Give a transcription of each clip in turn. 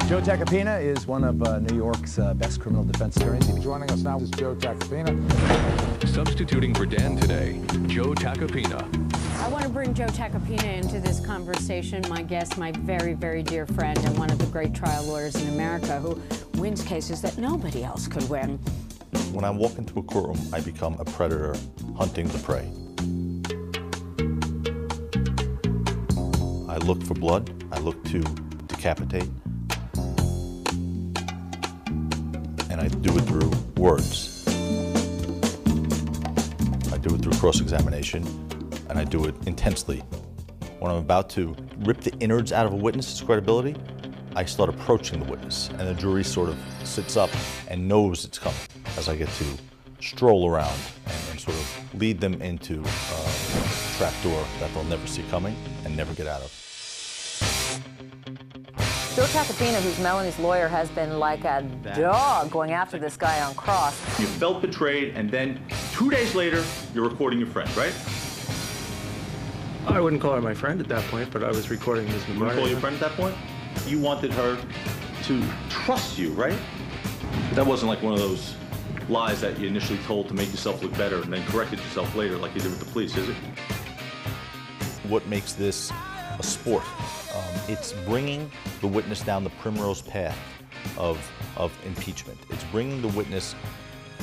Joe Tacopina is one of New York's best criminal defense attorneys. Joining us now is Joe Tacopina. Substituting for Dan today, Joe Tacopina. I want to bring Joe Tacopina into this conversation, my guest, my very, very dear friend, and one of the great trial lawyers in America who wins cases that nobody else could win. When I walk into a courtroom, I become a predator hunting the prey. I look for blood, I look to decapitate, and I do it through words. I do it through cross-examination, and I do it intensely. When I'm about to rip the innards out of a witness's credibility, I start approaching the witness, and the jury sort of sits up and knows it's coming as I get to stroll around and sort of lead them into a trapdoor that they'll never see coming and never get out of. Joe Tacopina, who's Melanie's lawyer, has been like a dog going after this guy on cross. You felt betrayed, and then 2 days later, you're recording your friend, right? I wouldn't call her my friend at that point, but I was recording Ms. McGuire. You wouldn't call your friend at that point? You wanted her to trust you, right? That wasn't like one of those lies that you initially told to make yourself look better and then corrected yourself later like you did with the police, is it? What makes this a sport? It's bringing the witness down the primrose path of impeachment. It's bringing the witness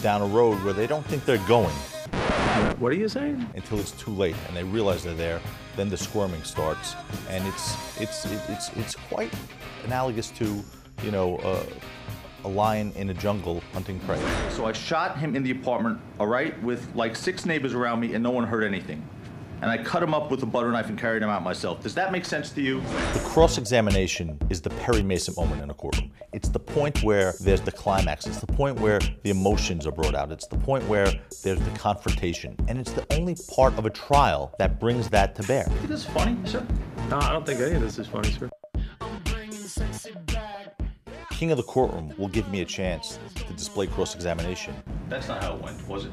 down a road where they don't think they're going. What are you saying? Until it's too late and they realize they're there, then the squirming starts, and it's quite analogous to, you know, a lion in a jungle hunting prey. So I shot him in the apartment, all right, with like 6 neighbors around me and no one heard anything. And I cut him up with a butter knife and carried him out myself. Does that make sense to you? The cross-examination is the Perry Mason moment in a courtroom. It's the point where there's the climax. It's the point where the emotions are brought out. It's the point where there's the confrontation. And it's the only part of a trial that brings that to bear. Is this funny, sir? No, I don't think any of this is funny, sir. King of the courtroom will give me a chance to display cross-examination. That's not how it went, was it?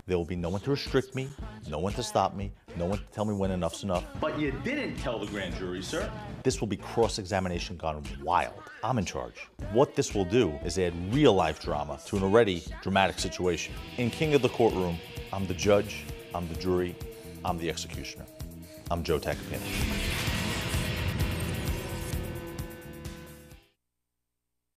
There will be no one to restrict me, no one to stop me, no one to tell me when enough's enough. But you didn't tell the grand jury, sir. This will be cross-examination gone wild. I'm in charge. What this will do is add real-life drama to an already dramatic situation. In King of the Courtroom, I'm the judge, I'm the jury, I'm the executioner. I'm Joe Tacopina.